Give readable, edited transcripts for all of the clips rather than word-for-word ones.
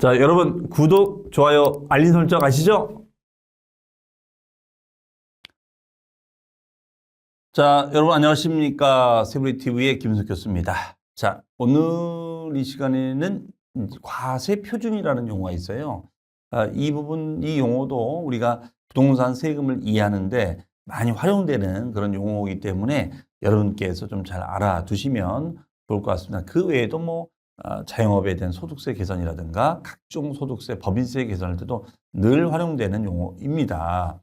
자, 여러분 구독, 좋아요, 알림 설정 아시죠? 자, 여러분 안녕하십니까? 세브리TV의 김은석 교수입니다. 자, 오늘 이 시간에는 과세 표준이라는 용어가 있어요. 이 부분, 이 용어도 우리가 부동산 세금을 이해하는데 많이 활용되는 그런 용어이기 때문에 여러분께서 좀 잘 알아두시면 좋을 것 같습니다. 그 외에도 자영업에 대한 소득세 개선이라든가 각종 소득세, 법인세 개선할 때도 늘 활용되는 용어입니다.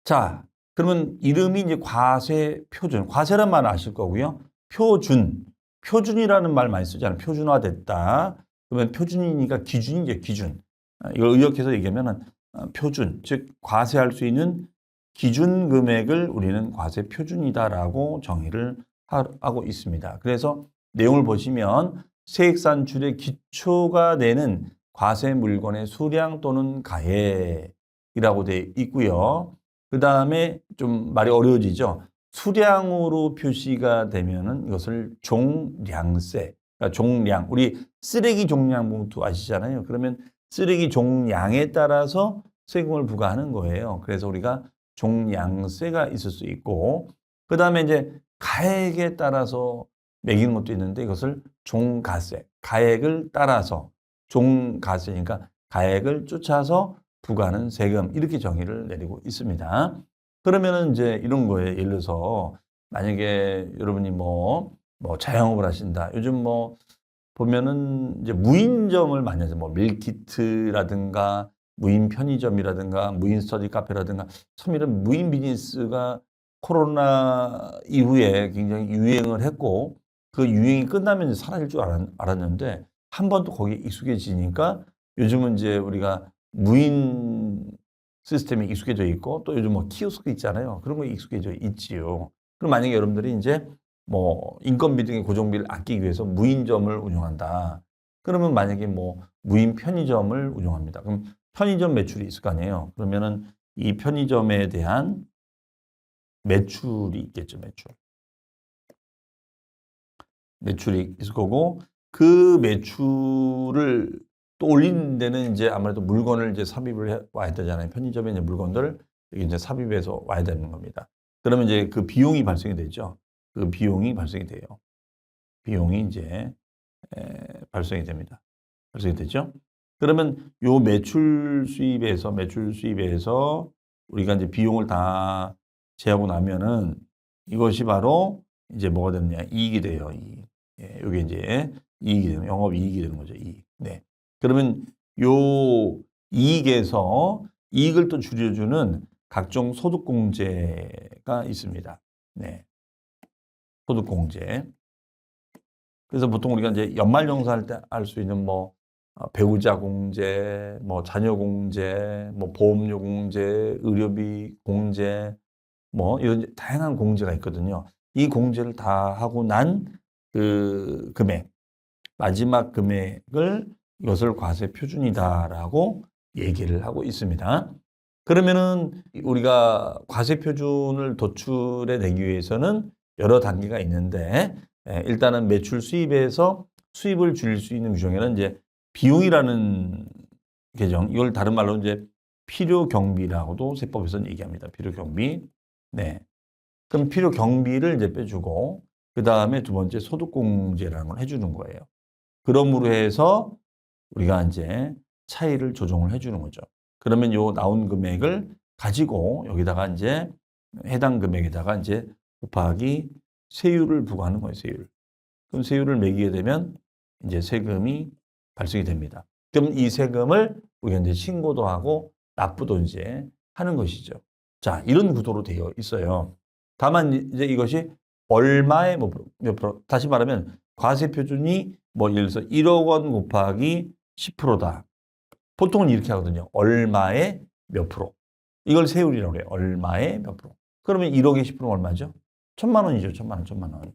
자, 그러면 이름이 이제 과세 표준, 과세란 말 아실 거고요. 표준이라는 말 많이 쓰잖아요. 표준화됐다. 그러면 표준이니까 기준이죠, 기준. 이걸 의역해서 얘기하면 표준, 즉 과세할 수 있는 기준 금액을 우리는 과세 표준이다라고 정의를 하고 있습니다. 그래서 내용을 보시면 세액산출의 기초가 되는 과세 물건의 수량 또는 가액이라고 되어 있고요. 그 다음에 좀 말이 어려워지죠. 수량으로 표시가 되면은 이것을 종량세, 그러니까 종량, 우리 쓰레기 종량 봉투 아시잖아요. 그러면 쓰레기 종량에 따라서 세금을 부과하는 거예요. 그래서 우리가 종량세가 있을 수 있고, 그 다음에 이제 가액에 따라서 매기는 것도 있는데 이것을 종가세, 가액을 따라서 종가세니까 가액을 쫓아서 부과하는 세금, 이렇게 정의를 내리고 있습니다. 그러면은 이제 이런 거예요. 예를 들어서 만약에 여러분이 자영업을 하신다. 요즘 보면은 이제 무인점을 많이 하죠. 밀키트라든가 무인 편의점이라든가 무인 스터디 카페라든가 참 이런 무인 비즈니스가 코로나 이후에 굉장히 유행을 했고 그 유행이 끝나면 이제 사라질 줄 알았는데 한 번 또 거기에 익숙해지니까 요즘은 이제 우리가 무인 시스템에 익숙해져 있고 또 요즘 키오스크 있잖아요. 그런 거에 익숙해져 있지요. 그럼 만약에 여러분들이 이제 인건비 등의 고정비를 아끼기 위해서 무인점을 운영한다. 그러면 만약에 무인 편의점을 운영합니다. 그럼 편의점 매출이 있을 거 아니에요. 그러면은 이 편의점에 대한 매출이 있겠죠, 매출이 있을 거고 그 매출을 또 올리는 데는 이제 아무래도 물건을 이제 삽입을 와야 되잖아요. 편의점에 이제 물건들 이제 삽입해서 와야 되는 겁니다. 그러면 이제 그 비용이 발생이 되죠. 그 비용이 발생이 돼요. 비용이 이제 발생이 됩니다. 발생이 되죠. 그러면 요 매출 수입에서 우리가 이제 비용을 다 제하고 나면은 이것이 바로 이제 뭐가 되느냐, 이익이 돼요. 이익. 이게 이제 이익이 되는, 영업 이익이 되는 거죠. 이익. 네. 그러면 요 이익에서 이익을 또 줄여주는 각종 소득공제가 있습니다. 네. 소득공제. 그래서 보통 우리가 이제 연말정산할 때 할 수 있는 배우자 공제, 자녀 공제, 보험료 공제, 의료비 공제, 이런 다양한 공제가 있거든요. 이 공제를 다 하고 난 그 금액, 마지막 금액을 이것을 과세 표준이다라고 얘기를 하고 있습니다. 그러면은 우리가 과세 표준을 도출해 내기 위해서는 여러 단계가 있는데 일단은 매출 수입에서 수입을 줄일 수 있는 규정에는 이제 비용이라는 계정, 이걸 다른 말로 이제 필요 경비라고도 세법에서는 얘기합니다. 필요 경비. 네. 그럼 필요 경비를 이제 빼주고 그 다음에 두 번째 소득공제라는 걸 해주는 거예요. 그럼으로 해서 우리가 이제 차이를 조정을 해주는 거죠. 그러면 요 나온 금액을 가지고 여기다가 이제 해당 금액에다가 이제 곱하기 세율을 부과하는 거예요, 세율. 그럼 세율을 매기게 되면 이제 세금이 발생이 됩니다. 그럼 이 세금을 우리가 이제 신고도 하고 납부도 이제 하는 것이죠. 자, 이런 구도로 되어 있어요. 다만 이제 이것이 얼마의 몇 프로, 다시 말하면 과세 표준이 예를 들어서 1억 원 곱하기 10%다. 보통은 이렇게 하거든요. 얼마의 몇 프로. 이걸 세율이라고 해요. 얼마의 몇 프로. 그러면 1억의 10%는 얼마죠? 1,000만 원이죠. 1,000만 원.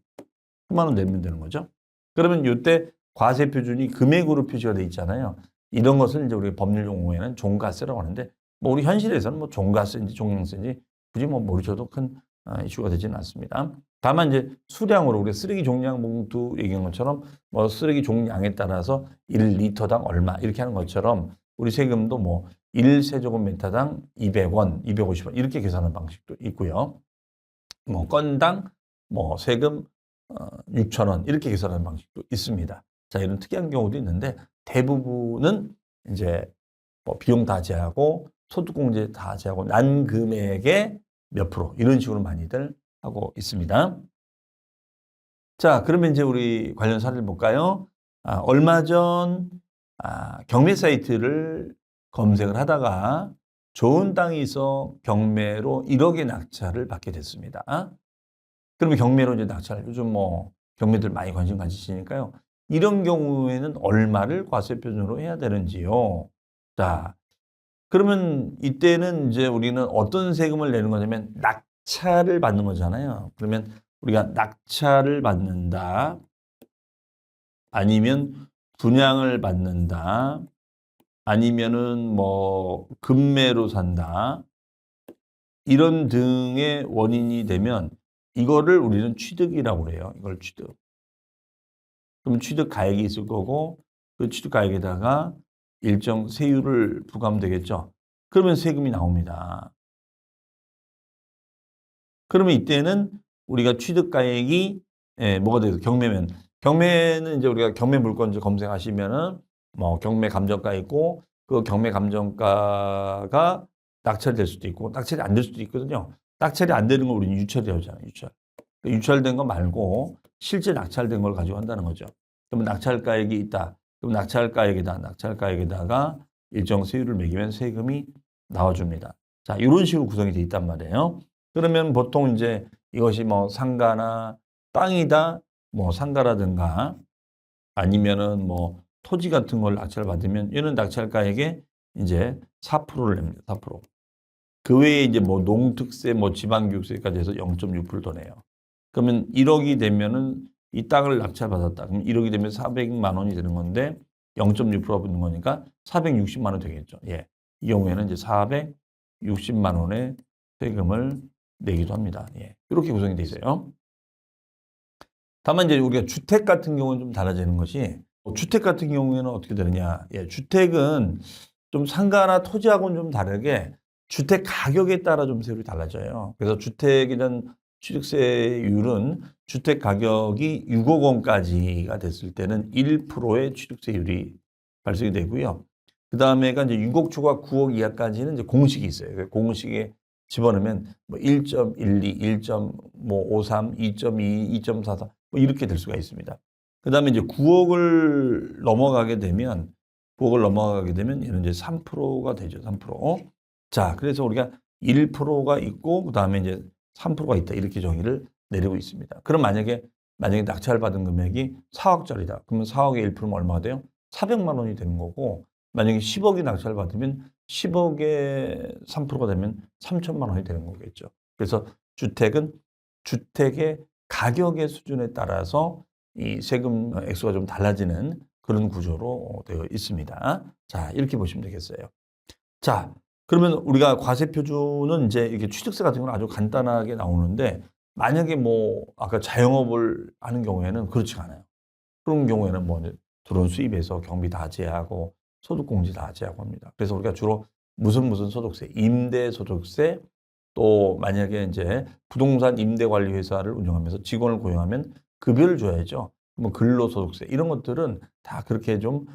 1,000만 원 내면 되는 거죠. 그러면 이때 과세 표준이 금액으로 표시가 돼 있잖아요. 이런 것을 이제 우리 법률 용어에는 종가세라고 하는데 우리 현실에서는 종가세인지 종량세인지 굳이 모르셔도 큰 이슈가 되지는 않습니다. 다만 이제 수량으로 우리 쓰레기 종량 봉투 얘기한 것처럼 뭐 쓰레기 종량에 따라서 1리터당 얼마 이렇게 하는 것처럼 우리 세금도 뭐 1세제곱미터당 200원, 250원 이렇게 계산하는 방식도 있고요. 뭐 건당 뭐 세금 6,000원 이렇게 계산하는 방식도 있습니다. 자, 이런 특이한 경우도 있는데 대부분은 이제 뭐 비용 다 제하고 소득공제 다 제하고 난 금액의 몇 프로 이런 식으로 많이들 하고 있습니다. 자, 그러면 이제 우리 관련 사례를 볼까요? 얼마 전 경매 사이트를 검색을 하다가 좋은 땅이 있어 경매로 1억의 낙찰을 받게 됐습니다. 그러면 경매로 이제 낙찰, 요즘 뭐 경매들 많이 관심 가지시니까요. 이런 경우에는 얼마를 과세표준으로 해야 되는지요? 자, 그러면 이때는 이제 우리는 어떤 세금을 내는 거냐면 낙찰을 받는 거잖아요. 그러면 우리가 낙찰을 받는다, 아니면 분양을 받는다, 아니면은 뭐 금매로 산다, 이런 등의 원인이 되면 이거를 우리는 취득이라고 그래요. 이걸 취득. 그럼 취득 가액이 있을 거고 그 취득 가액에다가 일정 세율을 부과하면 되겠죠. 그러면 세금이 나옵니다. 그러면 이때는 우리가 취득 가액이 뭐가 돼서 경매는 이제 우리가 경매 물건지 검색하시면은 뭐 경매 감정가 있고 그 경매 감정가가 낙찰될 수도 있고 낙찰이 안 될 수도 있거든요. 낙찰이 안 되는 걸 우리는 유찰이라고 하잖아요. 유찰된 거 말고 실제 낙찰된 걸 가지고 한다는 거죠. 그러면 낙찰가액이 있다. 그럼 낙찰가액에다가 일정 세율을 매기면 세금이 나와줍니다. 자, 이런 식으로 구성이 돼 있단 말이에요. 그러면 보통 이제 이것이 뭐 상가나 땅이다, 뭐 상가라든가 아니면은 뭐 토지 같은 걸 낙찰 받으면 얘는 낙찰가액에 이제 4%를 냅니다. 4%. 그 외에 이제 뭐 농특세, 뭐 지방교육세까지 해서 0.6%더 내요. 그러면 1억이 되면은 이 땅을 낙찰받았다. 그럼 1억이 되면 400만 원이 되는 건데 0.6%가 붙는 거니까 460만 원 되겠죠. 예. 이 경우에는 이제 460만 원의 세금을 내기도 합니다. 예. 이렇게 구성이 돼 있어요. 다만 이제 우리가 주택 같은 경우는 좀 달라지는 것이 주택 같은 경우에는 어떻게 되느냐. 예. 주택은 좀 상가나 토지하고는 좀 다르게 주택 가격에 따라 좀 세율이 달라져요. 그래서 주택에 대한 취득세율은 주택 가격이 6억 원까지가 됐을 때는 1%의 취득세율이 발생이 되고요. 그 다음에가 이제 6억 초과 9억 이하까지는 이제 공식이 있어요. 공식에 집어넣으면 뭐 1.12, 1.53, 2.2, 2.44 뭐 이렇게 될 수가 있습니다. 그 다음에 이제 9억을 넘어가게 되면 얘는 이제 3%가 되죠. 3%. 자, 그래서 우리가 1%가 있고 그다음에 이제 3%가 있다. 이렇게 정의를 내리고 있습니다. 그럼 만약에 낙찰 받은 금액이 4억짜리다. 그러면 4억의 1%면 얼마가 돼요? 400만 원이 되는 거고 만약에 10억이 낙찰 받으면 10억의 3%가 되면 3천만 원이 되는 거겠죠. 그래서 주택은 주택의 가격의 수준에 따라서 이 세금 액수가 좀 달라지는 그런 구조로 되어 있습니다. 자, 이렇게 보시면 되겠어요. 자, 그러면 우리가 과세표준은 이제 이렇게 취득세 같은 건 아주 간단하게 나오는데 만약에 뭐 아까 자영업을 하는 경우에는 그렇지가 않아요. 그런 경우에는 뭐 들어온 수입에서 경비 다 제하고 소득공제 다 제하고 합니다. 그래서 우리가 주로 무슨 소득세, 임대소득세 또 만약에 이제 부동산 임대관리회사를 운영하면서 직원을 고용하면 급여를 줘야죠. 뭐 근로소득세 이런 것들은 다 그렇게 좀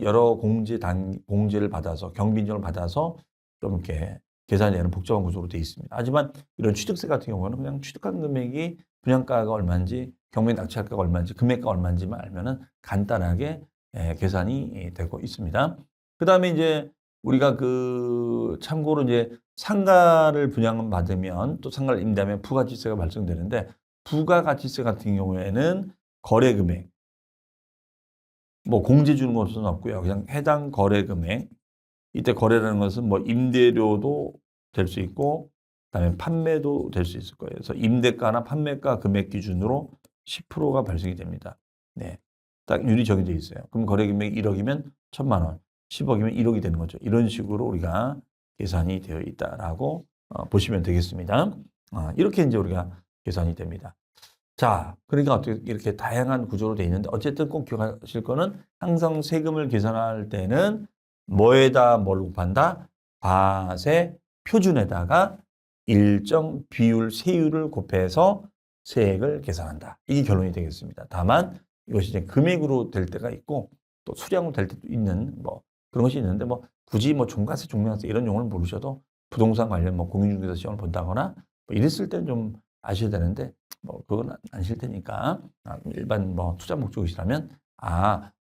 여러 공제를 받아서 경비 인정을 받아서 좀 이렇게 계산이 되는 복잡한 구조로 되어 있습니다. 하지만 이런 취득세 같은 경우는 그냥 취득한 금액이 분양가가 얼마인지 경매 낙찰가가 얼마인지 금액가 얼마인지만 알면은 간단하게 계산이 되고 있습니다. 그 다음에 이제 우리가 그 참고로 이제 상가를 분양받으면 또 상가를 임대하면 부가가치세가 발생되는데 부가가치세 같은 경우에는 거래 금액 뭐 공제 주는 것은 없고요. 그냥 해당 거래 금액 이때 거래라는 것은 뭐 임대료도 될 수 있고 그다음에 판매도 될 수 있을 거예요. 그래서 임대가나 판매가 금액 기준으로 10%가 발생이 됩니다. 네. 딱 율이 정해져 있어요. 그럼 거래 금액이 1억이면 1,000만 원, 10억이면 1억이 되는 거죠. 이런 식으로 우리가 계산이 되어 있다라고 보시면 되겠습니다. 이렇게 이제 우리가 계산이 됩니다. 자, 그러니까 어떻게 이렇게 다양한 구조로 돼 있는데 어쨌든 꼭 기억하실 거는 항상 세금을 계산할 때는 뭐에다 뭘 곱한다? 과세 표준에다가 일정 비율 세율을 곱해서 세액을 계산한다. 이게 결론이 되겠습니다. 다만 이것이 이제 금액으로 될 때가 있고 또 수량으로 될 때도 있는 뭐 그런 것이 있는데 뭐 굳이 뭐 종가세, 종량세 이런 용어를 모르셔도 부동산 관련 뭐 공인중개사 시험을 본다거나 뭐 이랬을 때는 좀 아셔야 되는데 뭐 그건 안 실 테니까 일반 뭐 투자 목적이시라면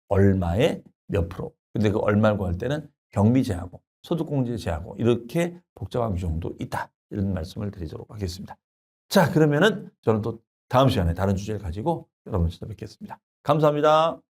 얼마에 몇 프로. 근데 그 얼마고 할 때는 경비 제하고 소득공제 제하고 이렇게 복잡한 규정도 있다. 이런 말씀을 드리도록 하겠습니다. 자, 그러면은 저는 또 다음 시간에 다른 주제를 가지고 여러분 찾아뵙겠습니다. 감사합니다.